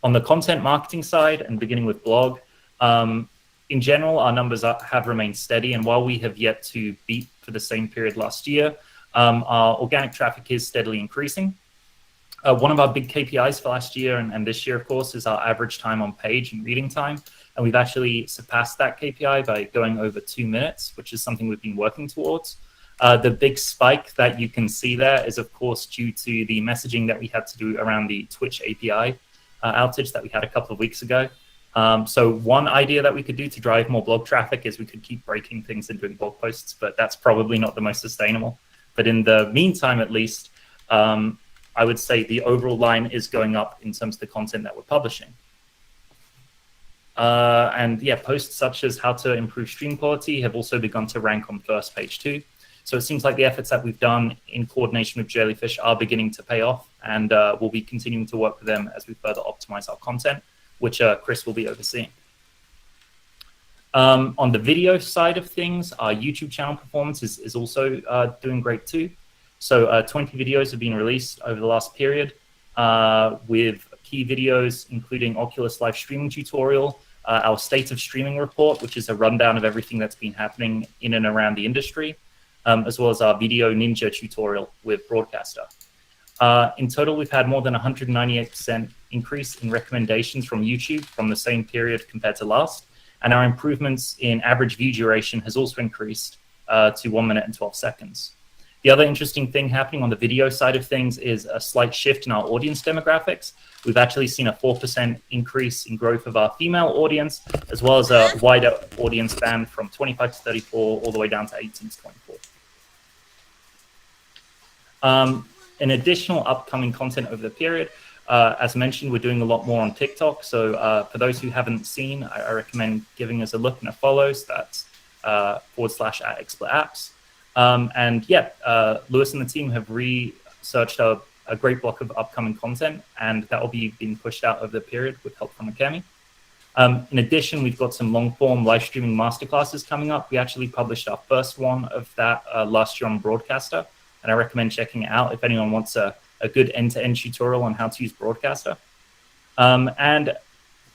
On the content marketing side, and beginning with blog, in general, our numbers have remained steady. And while we have yet to beat for the same period last year, our organic traffic is steadily increasing. One of our big KPIs for last year and this year, of course, is our average time on page and reading time. And we've actually surpassed that KPI by going over 2 minutes, which is something we've been working towards. The big spike that you can see there is, of course, due to the messaging that we had to do around the Twitch API outage that we had a couple of weeks ago. So one idea that we could do to drive more blog traffic is we could keep breaking things and doing blog posts, but that's probably not the most sustainable. But in the meantime, at least, I would say the overall line is going up in terms of the content that we're publishing. And yeah, posts such as how to improve stream quality have also begun to rank on first page too. So it seems like the efforts that we've done in coordination with Jellyfish are beginning to pay off, and we'll be continuing to work with them as we further optimize our content, which Chris will be overseeing. On the video side of things, our YouTube channel performance is also doing great too. So 20 videos have been released over the last period, with key videos including Oculus live streaming tutorial, our state of streaming report, which is a rundown of everything that's been happening in and around the industry, as well as our Video Ninja tutorial with Broadcaster. In total, we've had more than 198% increase in recommendations from YouTube from the same period compared to last, and our improvements in average view duration has also increased to 1 minute and 12 seconds. The other interesting thing happening on the video side of things is a slight shift in our audience demographics. We've actually seen a 4% increase in growth of our female audience, as well as a wider audience band from 25 to 34 all the way down to 18 to 24. An additional upcoming content over the period, as mentioned, we're doing a lot more on TikTok. So for those who haven't seen, I recommend giving us a look and a follow. So that's /@XSplitApps. And yeah, Lewis and the team have researched a great block of upcoming content, and that will be being pushed out over the period with help from Akemi. In addition, we've got some long-form live streaming masterclasses coming up. We actually published our first one of that last year on Broadcaster, and I recommend checking it out if anyone wants a good end-to-end tutorial on how to use Broadcaster. And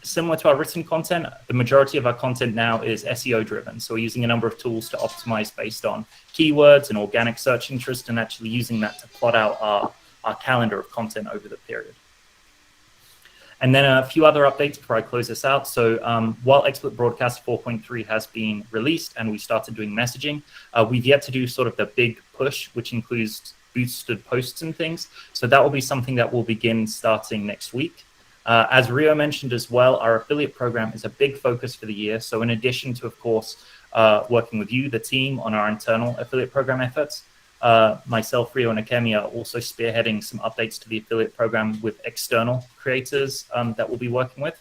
similar to our written content, the majority of our content now is SEO driven. So we're using a number of tools to optimize based on keywords and organic search interest, and actually using that to plot out our calendar of content over the period. And then a few other updates before I close this out. So while XSplit Broadcast 4.3 has been released and we started doing messaging, we've yet to do sort of the big push, which includes boosted posts and things. So that will be something that will begin starting next week. As Rio mentioned as well, our affiliate program is a big focus for the year. So in addition to, of course, working with you, the team, on our internal affiliate program efforts, myself, Rio, and Akemi are also spearheading some updates to the affiliate program with external creators that we'll be working with.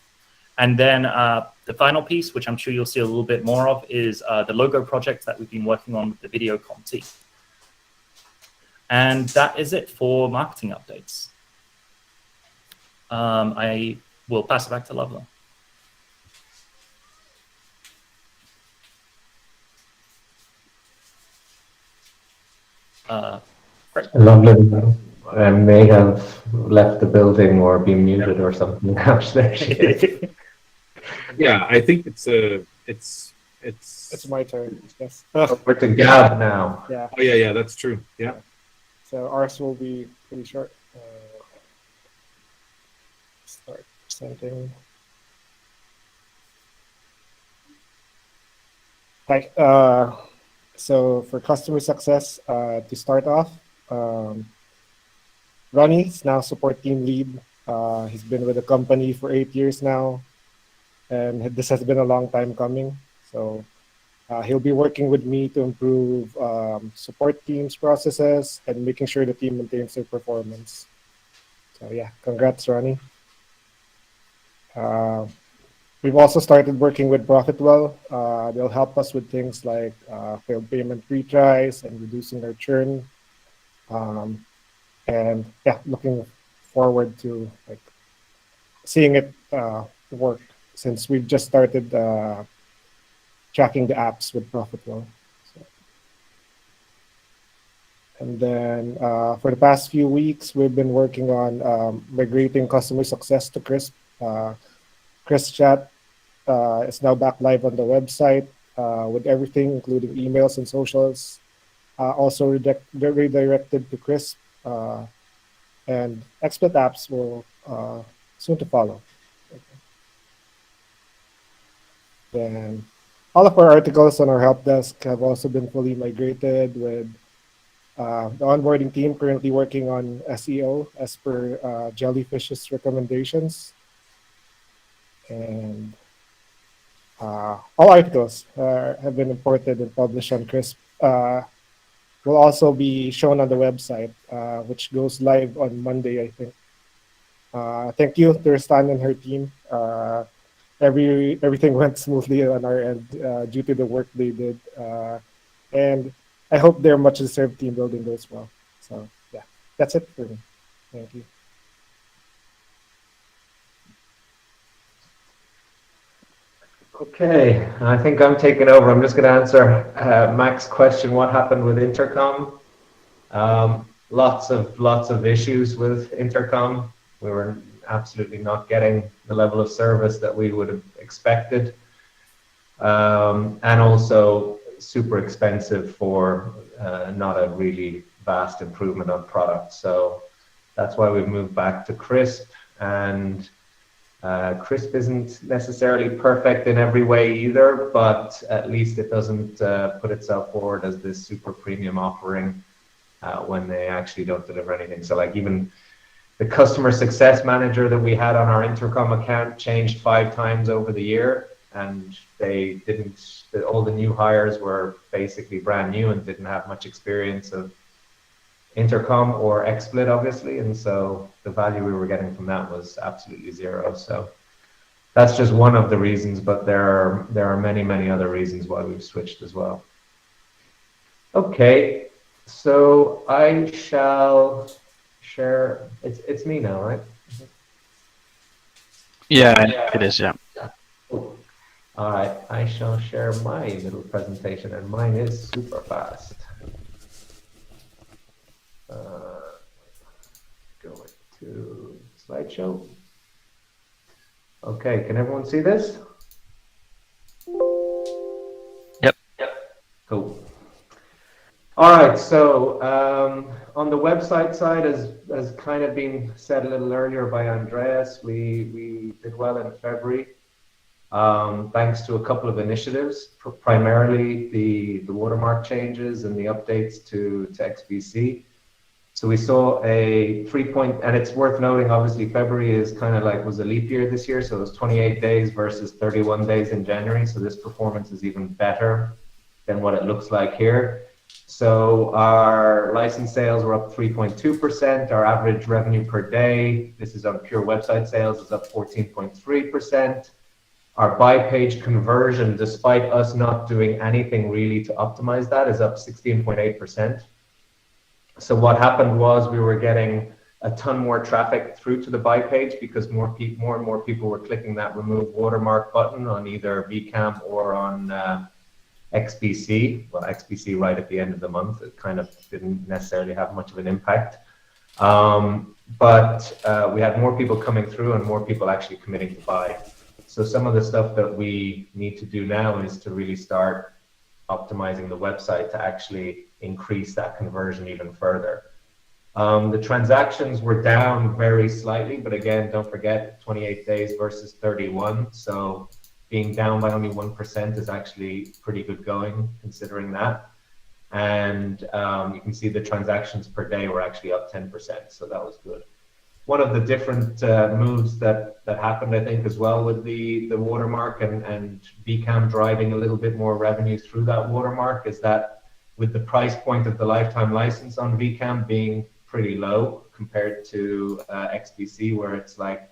And then the final piece, which I'm sure you'll see a little bit more of, is the logo project that we've been working on with the VideoCom team. And that is it for marketing updates. I will pass it back to Lovely. Great. Lovely. I may have left the building or been muted or something. There she is. Yeah, I think it's my turn. Yes. Over to Gab now. Yeah. Oh yeah, that's true. Yeah. So ours will be pretty short. Start presenting. Hi. So for customer success, to start off, Ronnie is now support team lead. He's been with the company for 8 years now, and this has been a long time coming. So he'll be working with me to improve support team's processes and making sure the team maintains their performance. So yeah, congrats, Ronnie. We've also started working with Profitwell. They'll help us with things like failed payment retries and reducing our churn. And yeah, looking forward to seeing it work, since we've just started tracking the apps with Profitwell. And then for the past few weeks, we've been working on migrating customer success to Krisp. Chris Chat is now back live on the website with everything, including emails and socials. Also redirected to Crisp, and XSplit apps will soon to follow. Then all of our articles on our help desk have also been fully migrated, with the onboarding team currently working on SEO as per Jellyfish's recommendations. And all articles have been imported and published on Crisp. Will also be shown on the website, which goes live on Monday, I think. Thank you to Stan and her team. Everything went smoothly on our end due to the work they did. And I hope their much deserved team building goes well. So yeah, that's it for me. Thank you. Okay, I think I'm taking over. I'm just going to answer Mac's question. What happened with Intercom? Lots of issues with Intercom. We were absolutely not getting the level of service that we would have expected, and also super expensive for not a really vast improvement on product. So that's why we've moved back to Crisp, and Crisp isn't necessarily perfect in every way either, but at least it doesn't put itself forward as this super premium offering when they actually don't deliver anything. So like even the customer success manager that we had on our Intercom account changed 5 times over the year, and they didn't, all the new hires were basically brand new and didn't have much experience of Intercom or XSplit, obviously, and so the value we were getting from that was absolutely zero. So that's just one of the reasons, but there are many other reasons why we've switched as well. Okay, so I shall share. It's me now, right? Yeah, it is. Yeah. Cool. All right, I shall share my little presentation, and mine is super fast. Going to slideshow. Okay, can everyone see this? Yep. Cool. All right, so on the website side, as kind of been said a little earlier by Andreas, we did well in February, thanks to a couple of initiatives, primarily the watermark changes and the updates to XBC. So we saw a 3 and it's worth noting, obviously, February is kind of like was a leap year this year. So it was 28 days versus 31 days in January. So this performance is even better than what it looks like here. So our license sales were up 3.2%. Our average revenue per day, this is on pure website sales, is up 14.3%. Our buy page conversion, despite us not doing anything really to optimize that, is up 16.8%. So what happened was we were getting a ton more traffic through to the buy page because more and more people were clicking that remove watermark button on either VCAM or on XBC. Well, XBC right at the end of the month, it kind of didn't necessarily have much of an impact. But we had more people coming through and more people actually committing to buy. So some of the stuff that we need to do now is to really start optimizing the website to actually increase that conversion even further. The transactions were down very slightly, but again, don't forget 28 days versus 31. So being down by only 1% is actually pretty good going considering that. And you can see the transactions per day were actually up 10%. So that was good. One of the different moves that happened, I think, as well with the watermark and VCAM driving a little bit more revenue through that watermark is that with the price point of the lifetime license on VCAM being pretty low compared to XBC, where it's like,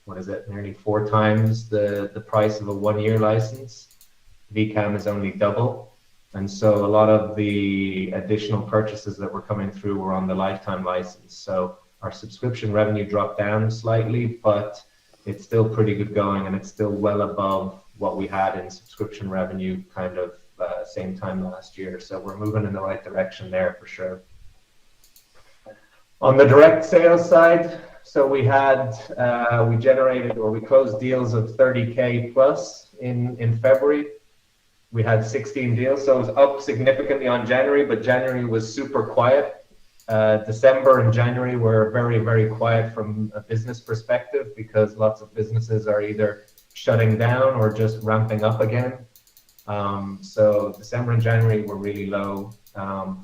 what is it, nearly 4 times the price of a 1-year license. VCAM is only double. And so a lot of the additional purchases that were coming through were on the lifetime license. So our subscription revenue dropped down slightly, but it's still pretty good going, and it's still well above what we had in subscription revenue kind of same time last year. So we're moving in the right direction there for sure. On the direct sales side, So we had, we generated or we closed deals of 30K plus in February. We had 16 deals, so it was up significantly on January, but January was super quiet. December and January were very, very quiet from a business perspective because lots of businesses are either shutting down or just ramping up again. So December and January were really low.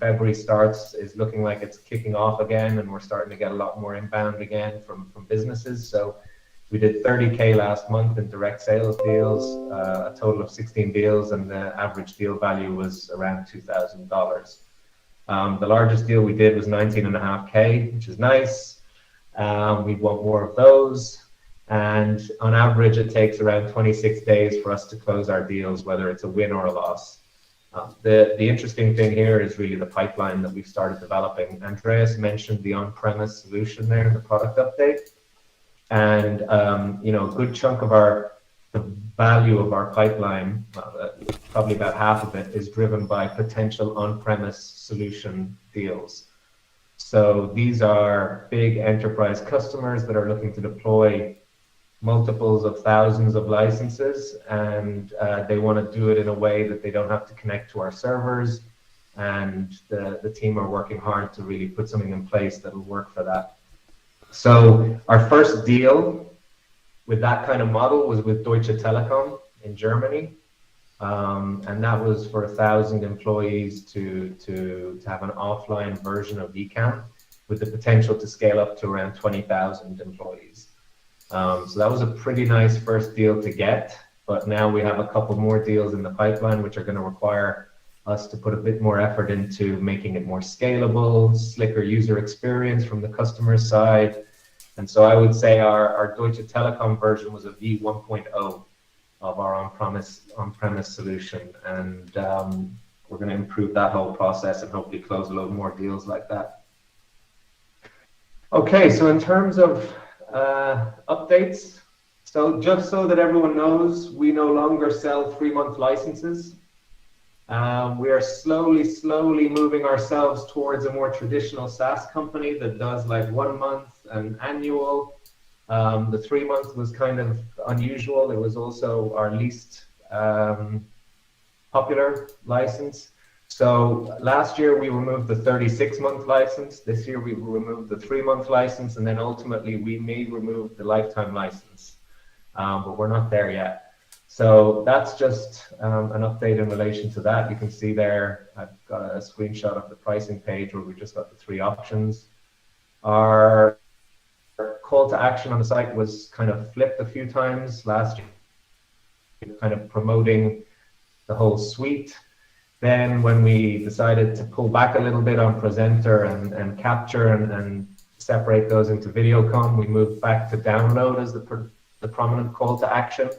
February is looking like it's kicking off again, and we're starting to get a lot more inbound again from businesses. So we did 30K last month in direct sales deals, a total of 16 deals, and the average deal value was around $2,000. The largest deal we did was 19.5K, which is nice. We want more of those. And on average, it takes around 26 days for us to close our deals, whether it's a win or a loss. The interesting thing here is really the pipeline that we've started developing. Andreas mentioned the on-premise solution there in the product update. And, you know, a good chunk of the value of our pipeline, probably about half of it, is driven by potential on-premise solution deals. So these are big enterprise customers that are looking to deploy multiples of thousands of licenses, and they want to do it in a way that they don't have to connect to our servers, and the team are working hard to really put something in place that will work for that. So our first deal with that kind of model was with Deutsche Telekom in Germany, and that was for 1,000 employees to have an offline version of VCAM with the potential to scale up to around 20,000 employees. So that was a pretty nice first deal to get, but now we have a couple more deals in the pipeline which are going to require us to put a bit more effort into making it more scalable, slicker user experience from the customer side. And so I would say our Deutsche Telekom version was a V1.0 of our on-premise solution, and we're going to improve that whole process and hopefully close a load more deals like that. Okay, so in terms of updates, so just so that everyone knows, we no longer sell 3-month licenses. We are slowly moving ourselves towards a more traditional SaaS company that does like 1 month and annual. The 3-month was kind of unusual. It was also our least popular license. So last year we removed the 36-month license. This year we removed the 3-month license, and then ultimately we may remove the lifetime license, but we're not there yet. So that's just an update in relation to that. You can see there, I've got a screenshot of the pricing page where we just got the 3 options. Our call to action on the site was kind of flipped a few times last year, kind of promoting the whole suite. Then when we decided to pull back a little bit on Presenter and Capture and separate those into VideoCom, we moved back to download as the prominent call to action.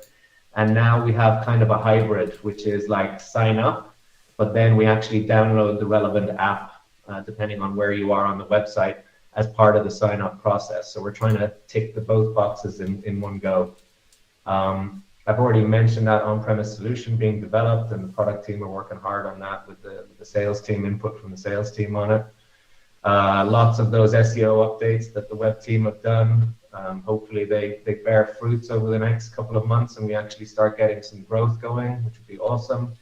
And now we have kind of a hybrid, which is like sign up, but then we actually download the relevant app, depending on where you are on the website, as part of the sign up process. So we're trying to tick both boxes in one go. I've already mentioned that on-premise solution being developed, and the product team are working hard on that with the sales team, input from the sales team on it. Lots of those SEO updates that the web team have done. Hopefully they bear fruits over the next couple of months and we actually start getting some growth going, which would be awesome.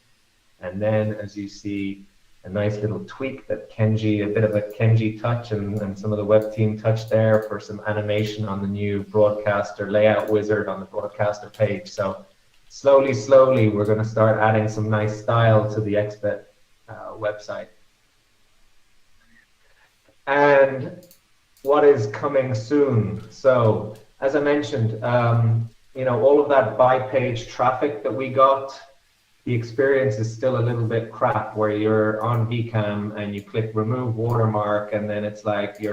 And then, as you see, a nice little tweak that Kenji, a bit of a Kenji touch and some of the web team touch there for some animation on the new broadcaster layout wizard on the broadcaster page. So slowly, we're going to start adding some nice style to the XBET website. And what is coming soon? So, as I mentioned, you know, all of that by-page traffic that we got, the experience is still a little bit crap where you're on VCAM and you click remove watermark and then it's like you're